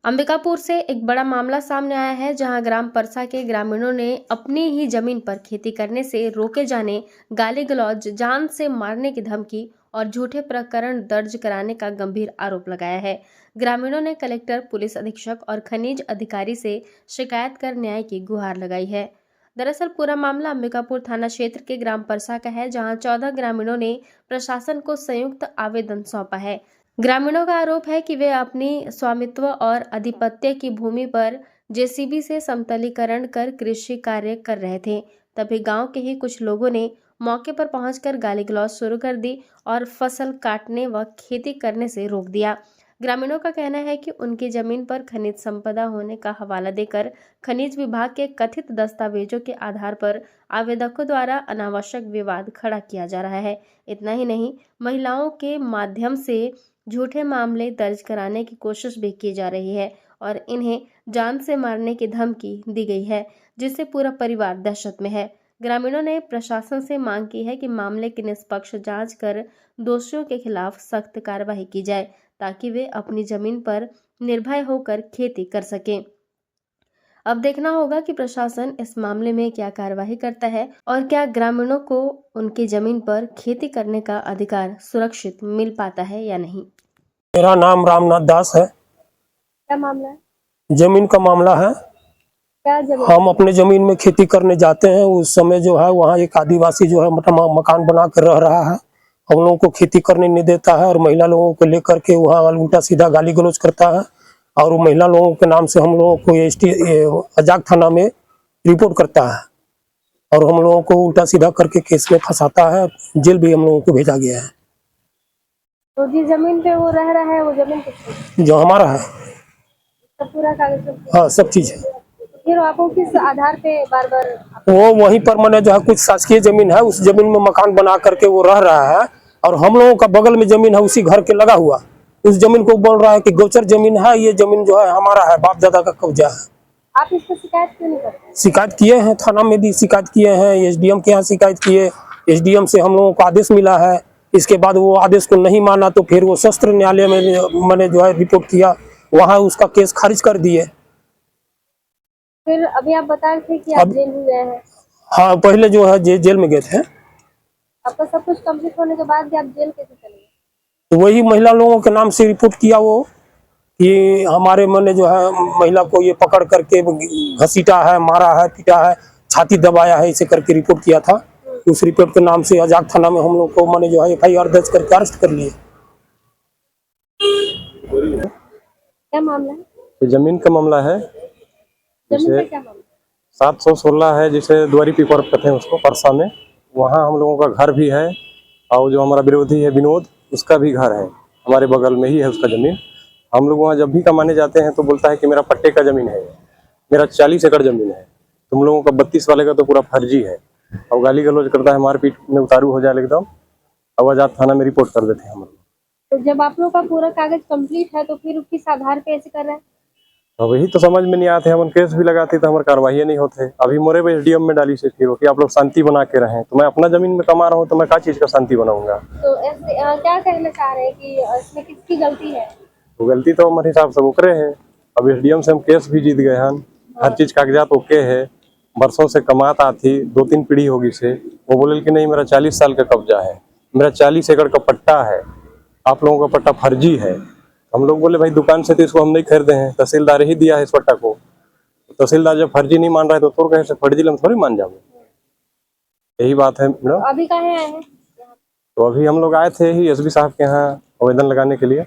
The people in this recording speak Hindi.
अंबिकापुर से एक बड़ा मामला सामने आया है, जहां ग्राम परसा के ग्रामीणों ने अपनी ही जमीन पर खेती करने से रोके जाने, गाली गलौज, जान से मारने की धमकी और झूठे प्रकरण दर्ज कराने का गंभीर आरोप लगाया है। ग्रामीणों ने कलेक्टर, पुलिस अधीक्षक और खनिज अधिकारी से शिकायत कर न्याय की गुहार लगाई है। दरअसल पूरा मामला अंबिकापुर थाना क्षेत्र के ग्राम परसा का है, जहां 14 ग्रामीणों ने प्रशासन को संयुक्त आवेदन सौंपा है। ग्रामीणों का आरोप है कि वे अपनी स्वामित्व और अधिपत्य की भूमि पर जेसीबी से समतलीकरण कर कृषि कार्य कर रहे थे। तभी गांव के ही कुछ लोगों ने मौके पर पहुंचकर गाली गलौज शुरू कर दी और फसल काटने व खेती करने से रोक दिया। ग्रामीणों का कहना है कि उनकी जमीन पर खनिज संपदा होने का हवाला देकर खनिज विभाग के कथित दस्तावेजों के आधार पर आवेदकों द्वारा अनावश्यक विवाद खड़ा किया जा रहा है। इतना ही नहीं, महिलाओं के माध्यम से झूठे मामले दर्ज कराने की कोशिश भी की जा रही है और इन्हें जान से मारने की धमकी दी गई है, जिससे पूरा परिवार दहशत में है। ग्रामीणों ने प्रशासन से मांग की है कि मामले की निष्पक्ष जांच कर दोषियों के खिलाफ सख्त कार्रवाई की जाए, ताकि वे अपनी जमीन पर निर्भय होकर खेती कर सकें। अब देखना होगा कि प्रशासन इस मामले में क्या कार्रवाई करता है और क्या ग्रामीणों को उनकी जमीन पर खेती करने का अधिकार सुरक्षित मिल पाता है या नहीं। मेरा नाम रामनाथ दास है। क्या मामला है? जमीन का मामला है। क्या जमीन? हम अपने जमीन में खेती करने जाते हैं, उस समय जो है वहाँ एक आदिवासी जो है मकान बना कर रह रहा है। हम लोगों को खेती करने नहीं देता है और महिला लोगों को लेकर के वहाँ उल्टा सीधा गाली गलौज करता है और वो महिला लोगों के नाम से हम लोगों को अजाक थाना में रिपोर्ट करता है और हम लोगों को उल्टा सीधा करके केस में फंसाता है। जेल भी हम लोगों को भेजा गया है। तो जिस जमीन पे वो रह रहा है, वो जमीन किसकी? जो हमारा है, सब पूरा कागज? हाँ, सब चीज है। फिर आपको किस आधार पे बार बार? वो वहीं पर मैंने जो है कुछ शासकीय जमीन है, उस जमीन में मकान बना करके वो रह रहा है और हम लोगों का बगल में जमीन है उसी घर के लगा हुआ, उस जमीन को बोल रहा है कि गोचर जमीन है, ये जमीन जो है हमारा है, बाप दादा का कब्जा है। आप इस पर शिकायत क्यों नहीं करते? शिकायत किए हैं, थाना में भी शिकायत किए हैं, एसडीएम के यहाँ शिकायत किए, एसडीएम से हम लोगों को आदेश मिला है। इसके बाद वो आदेश को नहीं माना तो फिर वो सत्र न्यायालय में मैंने जो है रिपोर्ट किया, वहाँ उसका केस खारिज कर दिए। फिर अभी आप बता रहे थे कि आप जेल में गए हैं। हाँ, पहले जो है जेल में गए थे। आपका सब कुछ कंप्लीट होने के बाद भी आप जेल कैसे चले गए? तो वही महिला लोगों के नाम से रिपोर्ट किया वो कि हमारे मन ने जो है महिला को ये पकड़ करके घसीटा है, मारा है, पीटा है, छाती दबाया है, इसे करके रिपोर्ट किया था। उस रिपोर्ट के नाम से अजाक थाना में हम लोग को मैंने जो है एफआईआर दर्ज करके अरेस्ट कर लिए। क्या मामला है? जमीन का मामला है। जमीन का क्या मामला? 716 है, जिसे द्वारी पीपर कहते हैं उसको, परसा में। वहाँ हम लोगों का घर भी है और जो हमारा विरोधी है विनोद, उसका भी घर है, हमारे बगल में ही है उसका जमीन। हम लोग वहाँ जब भी कमाने जाते हैं तो बोलता है कि मेरा पट्टे का जमीन है, मेरा 40 एकड़ जमीन है, तुम लोगों का 32 वाले का तो पूरा फर्जी है। और गाली गलौज करता है, मारपीट में उतारू हो जाए एकदम। अब आजाद थाना में रिपोर्ट कर देते हैं हम लोग। तो जब आप लोग का पूरा कागज कंप्लीट है तो फिर किस आधार पे ऐसे कर रहे हैं? अब वही तो समझ में नहीं आते। हम केस भी लगाते तो हमारे कार्रवाई नहीं होते। अभी मोरे पे एसडीएम में डाली से फिर कि आप लोग शांति बना के रहें, तो मैं अपना जमीन में कमा रहा हूँ तो मैं क्या चीज का शांति बनाऊंगा? तो ऐसे क्या कहना चाह रहे हैं कि इसमें किसकी गलती है? तो गलती तो हमारे हिसाब से ओकरे है। अब एसडीएम से हम केस भी जीत गए हैं, हर चीज कागजात ओके है, बरसों से कमाता थी, 2-3 पीढ़ी होगी से। वो बोले कि नहीं, मेरा 40 साल का कब्जा है, मेरा 40 एकड़ का पट्टा है, आप लोगों का पट्टा फर्जी है। हम लोग बोले भाई दुकान से तो इसको हम नहीं खरीदे हैं, तहसीलदार ही दिया है इस पट्टा को। तहसीलदार जब फर्जी नहीं मान रहा है तो तोड़ कैसे फर्जी हम थोड़ी मान जाओगे। यही बात है मैडम। अभी कहाँ आए हैं? तो अभी हम लोग आए थे ही एसपी साहब के यहाँ आवेदन लगाने के लिए।